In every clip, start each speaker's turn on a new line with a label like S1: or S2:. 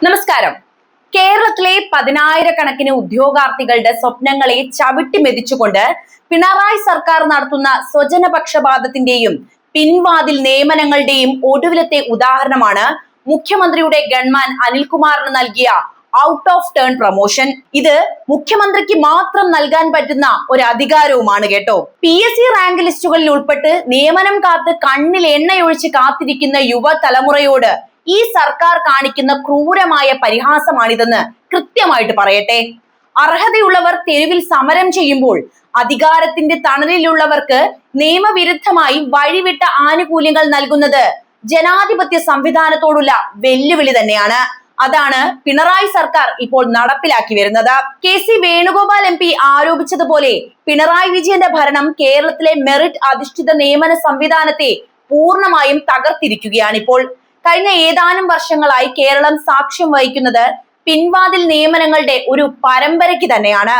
S1: നമസ്കാരം. കേരളത്തിലെ പതിനായിരക്കണക്കിന് ഉദ്യോഗാർത്ഥികളുടെ സ്വപ്നങ്ങളെ ചവിട്ടി മെതിച്ചുകൊണ്ട് പിണറായി സർക്കാർ നടത്തുന്ന സ്വജനപക്ഷപാതത്തിന്റെയും പിൻവാതിൽ നിയമനങ്ങളുടെയും ഒടുവിലത്തെ ഉദാഹരണമാണ് മുഖ്യമന്ത്രിയുടെ ഗൺമാൻ അനിൽകുമാറിന് നൽകിയ ഔട്ട് ഓഫ് ടേൺ പ്രൊമോഷൻ. ഇത് മുഖ്യമന്ത്രിക്ക് മാത്രം നൽകാൻ പറ്റുന്ന ഒരു അധികാരവുമാണ് കേട്ടോ. PSC റാങ്ക് ലിസ്റ്റുകളിൽ ഉൾപ്പെട്ട് നിയമനം കാത്ത് കണ്ണിൽ എണ്ണയൊഴിച്ച് കാത്തിരിക്കുന്ന യുവതലമുറയോട് ഈ സർക്കാർ കാണിക്കുന്ന ക്രൂരമായ പരിഹാസമാണിതെന്ന് കൃത്യമായിട്ട് പറയട്ടെ. അർഹതയുള്ളവർ തെരുവിൽ സമരം ചെയ്യുമ്പോൾ അധികാരത്തിന്റെ തണലിലുള്ളവർക്ക് നിയമവിരുദ്ധമായി വഴിവിട്ട ആനുകൂല്യങ്ങൾ നൽകുന്നത് ജനാധിപത്യ സംവിധാനത്തോടുള്ള വെല്ലുവിളി തന്നെയാണ്. അതാണ് പിണറായി സർക്കാർ ഇപ്പോൾ നടപ്പിലാക്കി വരുന്നത്. KC വേണുഗോപാൽ MP ആരോപിച്ചതുപോലെ പിണറായി വിജയന്റെ ഭരണം കേരളത്തിലെ മെറിറ്റ് അധിഷ്ഠിത നിയമന സംവിധാനത്തെ പൂർണ്ണമായും തകർത്തിരിക്കുകയാണിപ്പോൾ. കഴിഞ്ഞ ഏതാനും വർഷങ്ങളായി കേരളം സാക്ഷ്യം വഹിക്കുന്നത് പിൻവാതിൽ നിയമനങ്ങളുടെ ഒരു പരമ്പരയ്ക്ക് തന്നെയാണ്.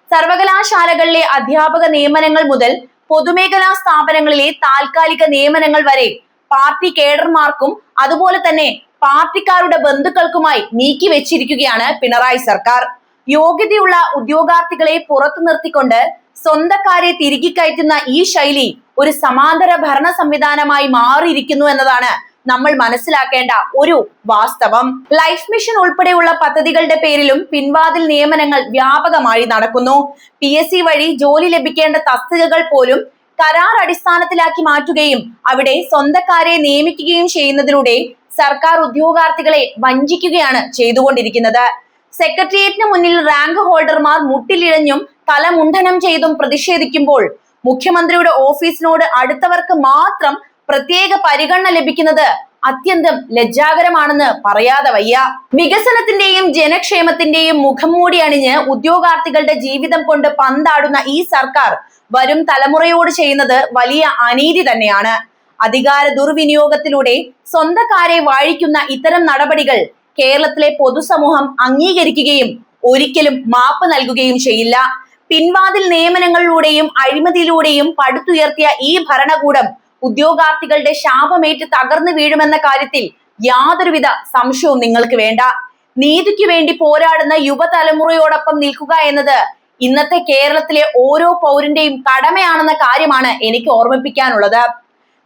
S1: സർവകലാശാലകളിലെ അധ്യാപക നിയമനങ്ങൾ മുതൽ പൊതുമേഖലാ സ്ഥാപനങ്ങളിലെ താൽക്കാലിക നിയമനങ്ങൾ വരെ പാർട്ടി കേഡർമാർക്കും അതുപോലെ തന്നെ പാർട്ടിക്കാരുടെ ബന്ധുക്കൾക്കുമായി നീക്കി വെച്ചിരിക്കുകയാണ് പിണറായി സർക്കാർ. യോഗ്യതയുള്ള ഉദ്യോഗാർത്ഥികളെ പുറത്തു നിർത്തിക്കൊണ്ട് സ്വന്തക്കാരെ തിരികെ കയറ്റുന്ന ഈ ശൈലി ഒരു സമാന്തര ഭരണ സംവിധാനമായി മാറിയിരിക്കുന്നു എന്നതാണ് നമ്മൾ മനസ്സിലാക്കേണ്ട ഒരു വാസ്തവം. ലൈഫ് മിഷൻ ഉൾപ്പെടെയുള്ള പദ്ധതികളുടെ പേരിലും പിൻവാതിൽ നിയമനങ്ങൾ വ്യാപകമായി നടക്കുന്നു. PSC വഴി ജോലി ലഭിക്കേണ്ട തസ്തികകൾ പോലും കരാർ അടിസ്ഥാനത്തിലാക്കി മാറ്റുകയും അവിടെ സ്വന്തക്കാരെ നിയമിക്കുകയും ചെയ്യുന്നതിലൂടെ സർക്കാർ ഉദ്യോഗാർത്ഥികളെ വഞ്ചിക്കുകയാണ് ചെയ്തുകൊണ്ടിരിക്കുന്നത്. സെക്രട്ടേറിയറ്റിന് മുന്നിൽ റാങ്ക് ഹോൾഡർമാർ മുട്ടിലിഴഞ്ഞും തലമുണ്ഡനം ചെയ്തും പ്രതിഷേധിക്കുമ്പോൾ മുഖ്യമന്ത്രിയുടെ ഓഫീസിനോട് അടുത്തവർക്ക് മാത്രം പ്രത്യേക പരിഗണന ലഭിക്കുന്നത് അത്യന്തം ലജ്ജാകരമാണെന്ന് പറയാതെ വയ്യ. വികസനത്തിന്റെയും ജനക്ഷേമത്തിന്റെയും മുഖം മൂടി അണിഞ്ഞ് ഉദ്യോഗാർത്ഥികളുടെ ജീവിതം കൊണ്ട് പന്താടുന്ന ഈ സർക്കാർ വരും തലമുറയോട് ചെയ്യുന്നത് വലിയ അനീതി തന്നെയാണ്. അധികാര ദുർവിനിയോഗത്തിലൂടെ സ്വന്തക്കാരെ വാഴിക്കുന്ന ഇത്തരം നടപടികൾ കേരളത്തിലെ പൊതുസമൂഹം അംഗീകരിക്കുകയും ഒരിക്കലും മാപ്പ് നൽകുകയും ചെയ്യില്ല. പിൻവാതിൽ നിയമനങ്ങളിലൂടെയും അഴിമതിയിലൂടെയും പടുത്തുയർത്തിയ ഈ ഭരണകൂടം ഉദ്യോഗാർത്ഥികളുടെ ശാപമേറ്റ് തകർന്നു വീഴുമെന്ന കാര്യത്തിൽ യാതൊരുവിധ സംശയവും നിങ്ങൾക്ക് വേണ്ട. നീതിക്ക് വേണ്ടി പോരാടുന്ന യുവതലമുറയോടൊപ്പം നിൽക്കുക എന്നത് ഇന്നത്തെ കേരളത്തിലെ ഓരോ പൗരന്റെയും കടമയാണെന്ന കാര്യമാണ് എനിക്ക് ഓർമ്മിപ്പിക്കാനുള്ളത്.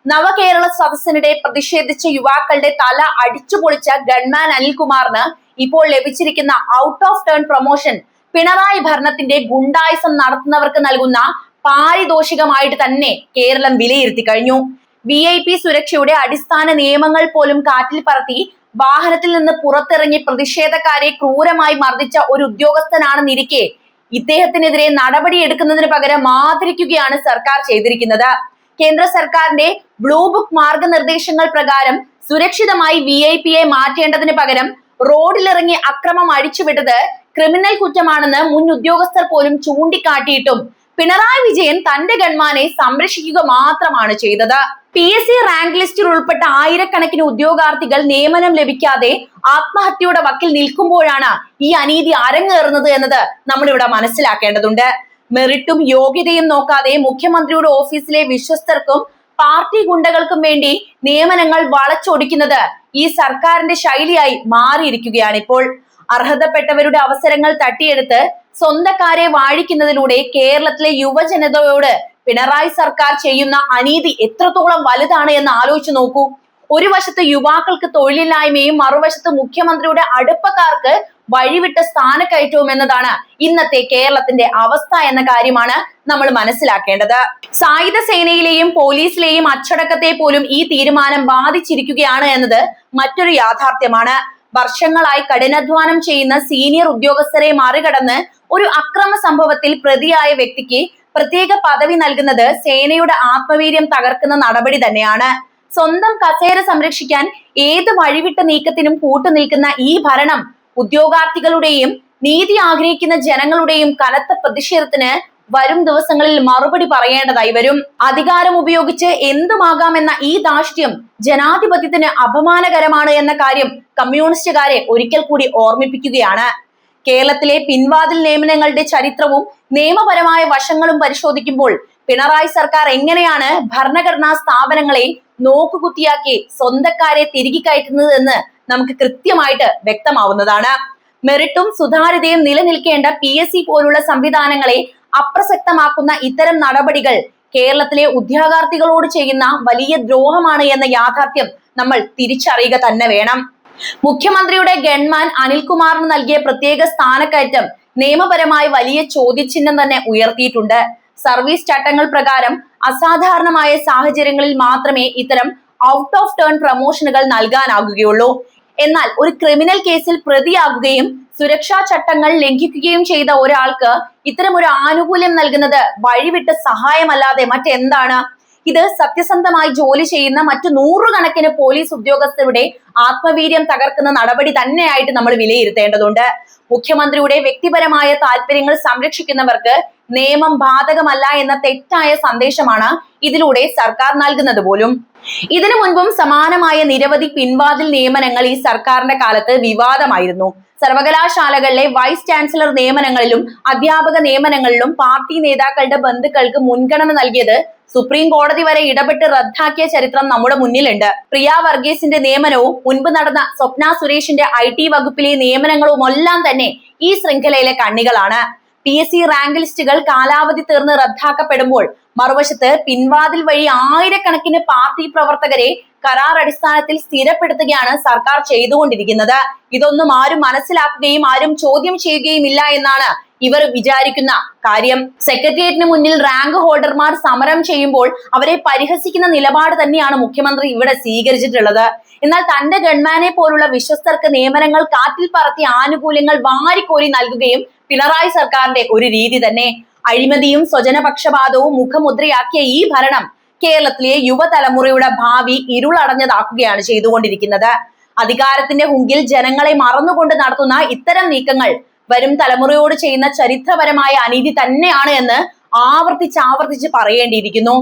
S1: നവകേരള സദസ്സിനിടെ പ്രതിഷേധിച്ച യുവാക്കളുടെ തല അടിച്ചു പൊളിച്ച ഗൺമാൻ അനിൽകുമാറിന് ഇപ്പോൾ ലഭിച്ചിരിക്കുന്ന out of turn promotion Pinarayi ഭരണത്തിന്റെ ഗുണ്ടായിസം നടത്തുന്നവർക്ക് നൽകുന്ന പാരിതോഷികമായിട്ട് തന്നെ കേരളം വിലയിരുത്തി കഴിഞ്ഞു. VIP സുരക്ഷയുടെ അടിസ്ഥാന നിയമങ്ങൾ പോലും കാറ്റിൽ പറത്തി വാഹനത്തിൽ നിന്ന് പുറത്തിറങ്ങി പ്രതിഷേധക്കാരെ ക്രൂരമായി മർദ്ദിച്ച ഒരു ഉദ്യോഗസ്ഥനാണെന്നിരിക്കെ ഇദ്ദേഹത്തിനെതിരെ നടപടിയെടുക്കുന്നതിന് പകരം ആദരിക്കുകയാണ് സർക്കാർ ചെയ്തിരിക്കുന്നത്. കേന്ദ്ര സർക്കാരിന്റെ ബ്ലൂ ബുക്ക് മാർഗനിർദ്ദേശങ്ങൾ പ്രകാരം സുരക്ഷിതമായി VIP-യെ മാറ്റേണ്ടതിന് പകരം റോഡിലിറങ്ങി അക്രമം അഴിച്ചുവിട്ടത് ക്രിമിനൽ കുറ്റമാണെന്ന് മുൻ ഉദ്യോഗസ്ഥർ പോലും ചൂണ്ടിക്കാട്ടിയിട്ടും പിണറായി വിജയൻ തന്റെ ഗൺമാനെ സംരക്ഷിക്കുക മാത്രമാണ് ചെയ്തത്. PSC റാങ്ക് ലിസ്റ്റിൽ ഉൾപ്പെട്ട ആയിരക്കണക്കിന് ഉദ്യോഗാർത്ഥികൾ നിയമനം ലഭിക്കാതെ ആത്മഹത്യയുടെ വക്കിൽ നിൽക്കുമ്പോഴാണ് ഈ അനീതി അരങ്ങേറുന്നത് എന്നത് നമ്മളിവിടെ മനസ്സിലാക്കേണ്ടതുണ്ട്. മെറിറ്റും യോഗ്യതയും നോക്കാതെ മുഖ്യമന്ത്രിയുടെ ഓഫീസിലെ വിശ്വസ്തർക്കും പാർട്ടി ഗുണ്ടകൾക്കും വേണ്ടി നിയമനങ്ങൾ വളച്ചൊടിക്കുന്നത് ഈ സർക്കാരിന്റെ ശൈലിയായി മാറിയിരിക്കുകയാണ് ഇപ്പോൾ. അർഹതപ്പെട്ടവരുടെ അവസരങ്ങൾ തട്ടിയെടുത്ത് സ്വന്തക്കാരെ വാഴിക്കുന്നതിലൂടെ കേരളത്തിലെ യുവജനതയോട് പിണറായി സർക്കാർ ചെയ്യുന്ന അനീതി എത്രത്തോളം വലുതാണ് എന്ന് ആലോചിച്ച് നോക്കൂ. ഒരു വശത്ത് യുവാക്കൾക്ക് തൊഴിലില്ലായ്മയും മറുവശത്ത് മുഖ്യമന്ത്രിയുടെ അടുപ്പക്കാർക്ക് വഴിവിട്ട സ്ഥാനക്കയറ്റവും എന്നതാണ് ഇന്നത്തെ കേരളത്തിന്റെ അവസ്ഥ എന്ന കാര്യമാണ് നമ്മൾ മനസ്സിലാക്കേണ്ടത്. സായുധ സേനയിലെയും പോലീസിലെയും അച്ചടക്കത്തെ പോലും ഈ തീരുമാനം ബാധിച്ചിരിക്കുകയാണ് എന്നത് മറ്റൊരു യാഥാർത്ഥ്യമാണ്. വർഷങ്ങളായി കഠിനാധ്വാനം ചെയ്യുന്ന സീനിയർ ഉദ്യോഗസ്ഥരെ മറികടന്ന് ഒരു അക്രമ സംഭവത്തിൽ പ്രതിയായ വ്യക്തിക്ക് പ്രത്യേക പദവി നൽകുന്നത് സേനയുടെ ആത്മവീര്യം തകർക്കുന്ന നടപടി തന്നെയാണ്. സ്വന്തം കസേര സംരക്ഷിക്കാൻ ഏത് വഴിവിട്ട നീക്കത്തിനും കൂട്ടുനിൽക്കുന്ന ഈ ഭരണം ഉദ്യോഗാർത്ഥികളുടെയും നീതി ആഗ്രഹിക്കുന്ന ജനങ്ങളുടെയും കനത്ത പ്രതിഷേധത്തിന് വരും ദിവസങ്ങളിൽ മറുപടി പറയേണ്ടതായി വരും. അധികാരം ഉപയോഗിച്ച് എന്തുമാകാമെന്ന ഈ ധാർഷ്ട്യം ജനാധിപത്യത്തിന് അപമാനകരമാണ് എന്ന കാര്യം കമ്മ്യൂണിസ്റ്റുകാരെ ഒരിക്കൽ കൂടി ഓർമ്മിപ്പിക്കുകയാണ്. കേരളത്തിലെ പിൻവാതിൽ നിയമനങ്ങളുടെ ചരിത്രവും നിയമപരമായ വശങ്ങളും പരിശോധിക്കുമ്പോൾ പിണറായി സർക്കാർ എങ്ങനെയാണ് ഭരണഘടനാ സ്ഥാപനങ്ങളെ നോക്കുകുത്തിയാക്കി സ്വന്തക്കാരെ തിരികെ കയറ്റുന്നത് എന്ന് നമുക്ക് കൃത്യമായിട്ട് വ്യക്തമാവുന്നതാണ്. മെറിറ്റും സുതാര്യതയും നിലനിൽക്കേണ്ട PSC പോലുള്ള സംവിധാനങ്ങളെ അപ്രസക്തമാക്കുന്ന ഇത്തരം നടപടികൾ കേരളത്തിലെ ഉദ്യോഗാർത്ഥികളോട് ചെയ്യുന്ന വലിയ ദ്രോഹമാണ് എന്ന യാഥാർത്ഥ്യം നമ്മൾ തിരിച്ചറിയുക തന്നെ വേണം. മുഖ്യമന്ത്രിയുടെ ഗൺമാൻ അനിൽകുമാറിന് നൽകിയ പ്രത്യേക സ്ഥാനക്കയറ്റം നിയമപരമായി വലിയ ചോദ്യചിഹ്നം തന്നെ ഉയർത്തിയിട്ടുണ്ട്. സർവീസ് ചട്ടങ്ങൾ പ്രകാരം അസാധാരണമായ സാഹചര്യങ്ങളിൽ മാത്രമേ ഇത്തരം ഔട്ട് ഓഫ് ടേൺ പ്രമോഷനുകൾ നൽകാനാകുകയുള്ളൂ. എന്നാൽ ഒരു ക്രിമിനൽ കേസിൽ പ്രതിയാകുകയും സുരക്ഷാ ചട്ടങ്ങൾ ലംഘിക്കുകയും ചെയ്ത ഒരാൾക്ക് ഇത്തരം ഒരു ആനുകൂല്യം നൽകുന്നത് വഴിവിട്ട സഹായമല്ലാതെ മറ്റെന്താണ്? ഇത് സത്യസന്ധമായി ജോലി ചെയ്യുന്ന മറ്റു നൂറുകണക്കിന് പോലീസ് ഉദ്യോഗസ്ഥരുടെ ആത്മവീര്യം തകർക്കുന്ന നടപടി തന്നെയായിട്ട് നമ്മൾ വിലയിരുത്തേണ്ടതുണ്ട്. മുഖ്യമന്ത്രിയുടെ വ്യക്തിപരമായ താല്പര്യങ്ങൾ സംരക്ഷിക്കുന്നവർക്ക് നിയമം ബാധകമല്ല എന്ന തെറ്റായ സന്ദേശമാണ് ഇതിലൂടെ സർക്കാർ നൽകുന്നത് പോലും. ഇതിനു മുൻപും സമാനമായ നിരവധി പിൻവാതിൽ നിയമനങ്ങൾ ഈ സർക്കാരിന്റെ കാലത്ത് വിവാദമായിരുന്നു. സർവകലാശാലകളിലെ വൈസ് ചാൻസലർ നിയമനങ്ങളിലും അധ്യാപക നിയമനങ്ങളിലും പാർട്ടി നേതാക്കളുടെ ബന്ധുക്കൾക്ക് മുൻഗണന നൽകിയത് സുപ്രീം കോടതി വരെ ഇടപെട്ട് റദ്ദാക്കിയ ചരിത്രം നമ്മുടെ മുന്നിലുണ്ട്. പ്രിയ വർഗീസിന്റെ നിയമനവും മുൻപ് നടന്ന സ്വപ്ന സുരേഷിന്റെ IT വകുപ്പിലെ നിയമനങ്ങളുമെല്ലാം തന്നെ ഈ ശൃംഖലയിലെ കണ്ണികളാണ്. PSC റാങ്ക് ലിസ്റ്റുകൾ കാലാവധി തീർന്ന് റദ്ദാക്കപ്പെടുമ്പോൾ മറുവശത്ത് പിൻവാതിൽ വഴി ആയിരക്കണക്കിന് പാർട്ടി പ്രവർത്തകരെ കരാർ അടിസ്ഥാനത്തിൽ സ്ഥിരപ്പെടുത്തുകയാണ് സർക്കാർ ചെയ്തുകൊണ്ടിരിക്കുന്നത്. ഇതൊന്നും ആരും മനസ്സിലാക്കുകയും ആരും ചോദ്യം ചെയ്യുകയും ഇല്ല എന്നാണ് ഇവർ വിചാരിക്കുന്ന കാര്യം. സെക്രട്ടേറിയറ്റിന് മുന്നിൽ റാങ്ക് ഹോൾഡർമാർ സമരം ചെയ്യുമ്പോൾ അവരെ പരിഹസിക്കുന്ന നിലപാട് തന്നെയാണ് മുഖ്യമന്ത്രി ഇവിടെ സ്വീകരിച്ചിട്ടുള്ളത്. എന്നാൽ തന്റെ ഗൺമാനെ പോലുള്ള വിശ്വസ്തർക്ക് നിയമനങ്ങൾ കാറ്റിൽ പറത്തി ആനുകൂല്യങ്ങൾ വാരിക്കോരി നൽകുകയും പിണറായി സർക്കാരിന്റെ ഒരു രീതി തന്നെ. അഴിമതിയും സ്വജനപക്ഷപാതവും മുഖമുദ്രയാക്കിയ ഈ ഭരണം കേരളത്തിലെ യുവതലമുറയുടെ ഭാവി ഇരുളടഞ്ഞതാക്കുകയാണ് ചെയ്തുകൊണ്ടിരിക്കുന്നത്. അധികാരത്തിന്റെ ഹുങ്കിൽ ജനങ്ങളെ മറന്നുകൊണ്ട് നടത്തുന്ന ഇത്തരം നീക്കങ്ങൾ വരും തലമുറയോട് ചെയ്യുന്ന ചരിത്രപരമായ അനീതി തന്നെയാണ് എന്ന് ആവർത്തിച്ച് പറയേണ്ടിയിരിക്കുന്നു.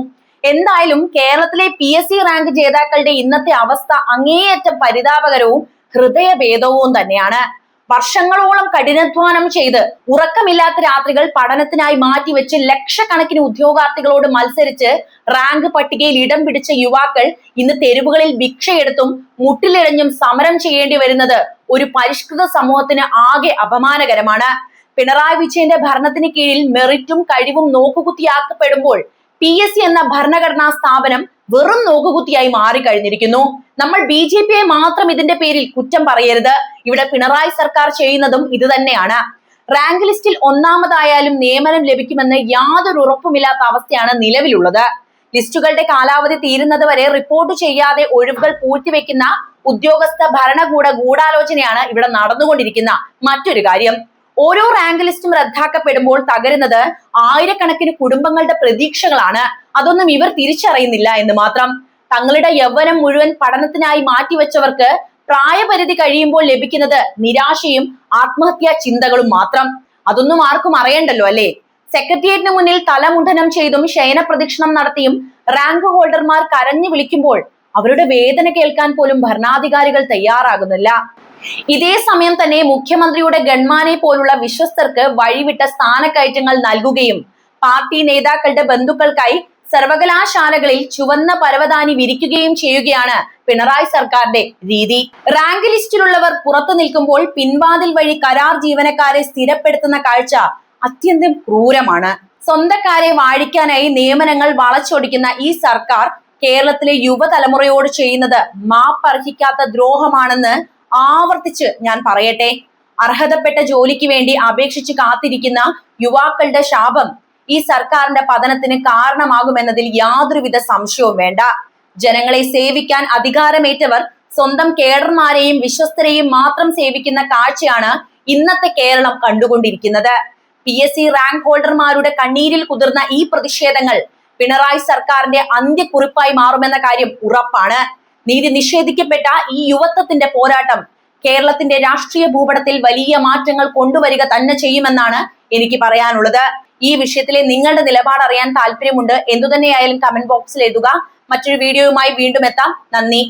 S1: എന്തായാലും കേരളത്തിലെ PSC റാങ്ക് ജേതാക്കളുടെ ഇന്നത്തെ അവസ്ഥ അങ്ങേയറ്റം പരിതാപകരവും ഹൃദയഭേദവും തന്നെയാണ്. വർഷങ്ങളോളം കഠിനാധ്വാനം ചെയ്ത് ഉറക്കമില്ലാത്ത രാത്രികൾ പഠനത്തിനായി മാറ്റിവെച്ച് ലക്ഷക്കണക്കിന് ഉദ്യോഗാർത്ഥികളോട് മത്സരിച്ച് റാങ്ക് പട്ടികയിൽ ഇടം പിടിച്ച യുവാക്കൾ ഇന്ന് തെരുവുകളിൽ ഭിക്ഷയെടുത്തും മുട്ടിലിഴഞ്ഞും സമരം ചെയ്യേണ്ടി വരുന്നത് ഒരു പരിഷ്കൃത സമൂഹത്തിന് ആകെ അപമാനകരമാണ്. പിണറായി വിജയന്റെ ഭരണത്തിന് കീഴിൽ മെറിറ്റും കഴിവും നോക്കുകുത്തിയാക്കപ്പെടുമ്പോൾ PSC എന്ന ഭരണഘടനാ സ്ഥാപനം വെറും നോക്കുകുത്തിയായി മാറിക്കഴിഞ്ഞിരിക്കുന്നു. നമ്മൾ BJPയെ മാത്രം ഇതിന്റെ പേരിൽ കുറ്റം പറയരുത്. ഇവിടെ പിണറായി സർക്കാർ ചെയ്യുന്നതും ഇത് തന്നെയാണ്. റാങ്ക് ലിസ്റ്റിൽ ഒന്നാമതായാലും നിയമനം ലഭിക്കുമെന്ന് യാതൊരു ഉറപ്പുമില്ലാത്ത അവസ്ഥയാണ് നിലവിലുള്ളത്. ലിസ്റ്റുകളുടെ കാലാവധി തീരുന്നത് വരെ റിപ്പോർട്ട് ചെയ്യാതെ ഒഴിവുകൾ പൂഴ്ത്തിവെക്കുന്ന ഉദ്യോഗസ്ഥ ഭരണകൂട ഗൂഢാലോചനയാണ് ഇവിടെ നടന്നുകൊണ്ടിരിക്കുന്ന മറ്റൊരു കാര്യം. ഓരോ റാങ്ക് ലിസ്റ്റും റദ്ദാക്കപ്പെടുമ്പോൾ തകരുന്നത് ആയിരക്കണക്കിന് കുടുംബങ്ങളുടെ പ്രതീക്ഷകളാണ്. അതൊന്നും ഇവർ തിരിച്ചറിയുന്നില്ല എന്ന് മാത്രം. തങ്ങളുടെ യൗവനം മുഴുവൻ പഠനത്തിനായി മാറ്റിവെച്ചവർക്ക് പ്രായപരിധി കഴിയുമ്പോൾ ലഭിക്കുന്നത് നിരാശയും ആത്മഹത്യാ ചിന്തകളും മാത്രം. അതൊന്നും ആർക്കും അറിയണ്ടല്ലോ അല്ലേ? സെക്രട്ടേറിയറ്റിന് മുന്നിൽ തലമുണ്ഡനം ചെയ്തും ശയന പ്രദക്ഷിണം നടത്തിയും റാങ്ക് ഹോൾഡർമാർ കരഞ്ഞു വിളിക്കുമ്പോൾ അവരുടെ വേദന കേൾക്കാൻ പോലും ഭരണാധികാരികൾ തയ്യാറാകുന്നില്ല. ഇതേ സമയം തന്നെ മുഖ്യമന്ത്രിയുടെ ഗൺമാനെ പോലുള്ള വിശ്വസ്തർക്ക് വഴിവിട്ട സ്ഥാനക്കയറ്റങ്ങൾ നൽകുകയും പാർട്ടി നേതാക്കളുടെ ബന്ധുക്കൾക്കായി സർവകലാശാലകളിൽ ചുവന്ന പരവതാനി വിരിക്കുകയും ചെയ്യുകയാണ് പിണറായി സർക്കാരിന്റെ രീതി. റാങ്ക് ലിസ്റ്റിലുള്ളവർ പുറത്തു നിൽക്കുമ്പോൾ പിൻവാതിൽ വഴി കരാർ ജീവനക്കാരെ സ്ഥിരപ്പെടുത്തുന്ന കാഴ്ച അത്യന്തം ക്രൂരമാണ്. സ്വന്തക്കാരെ വാഴിക്കാനായി നിയമനങ്ങൾ വളച്ചൊടിക്കുന്ന ഈ സർക്കാർ കേരളത്തിലെ യുവതലമുറയോട് ചെയ്യുന്നത് മാപ്പർഹിക്കാത്ത ദ്രോഹമാണെന്ന് ആവർത്തിച്ച് ഞാൻ പറയട്ടെ. അർഹതപ്പെട്ട ജോലിക്ക് വേണ്ടി അപേക്ഷിച്ച് കാത്തിരിക്കുന്ന യുവാക്കളുടെ ശാപം ഈ സർക്കാരിന്റെ പതനത്തിന് കാരണമാകുമെന്നതിൽ യാതൊരുവിധ സംശയവും വേണ്ട. ജനങ്ങളെ സേവിക്കാൻ അധികാരമേറ്റവർ സ്വന്തം കേഡർമാരെയും വിശ്വസ്തരെയും മാത്രം സേവിക്കുന്ന കാഴ്ചയാണ് ഇന്നത്തെ കേരളം കണ്ടുകൊണ്ടിരിക്കുന്നത്. PSC റാങ്ക് ഹോൾഡർമാരുടെ കണ്ണീരിൽ കുതിർന്ന ഈ പ്രതിഷേധങ്ങൾ പിണറായി സർക്കാരിന്റെ അന്ത്യക്കുറിപ്പായി മാറുമെന്ന കാര്യം ഉറപ്പാണ്. നീതി നിഷേധിക്കപ്പെട്ട ഈ യുവത്വത്തിന്റെ പോരാട്ടം കേരളത്തിന്റെ രാഷ്ട്രീയ ഭൂപടത്തിൽ വലിയ മാറ്റങ്ങൾ കൊണ്ടുവരിക തന്നെ ചെയ്യുമെന്നാണ് എനിക്ക് പറയാനുള്ളത്. ഈ വിഷയത്തിലെ നിങ്ങളുടെ നിലപാട് അറിയാൻ താല്പര്യമുണ്ട്. എന്തുതന്നെയായാലും കമന്റ് ബോക്സിൽ എഴുതുക. മറ്റൊരു വീഡിയോയുമായി വീണ്ടും എത്താം. നന്ദി.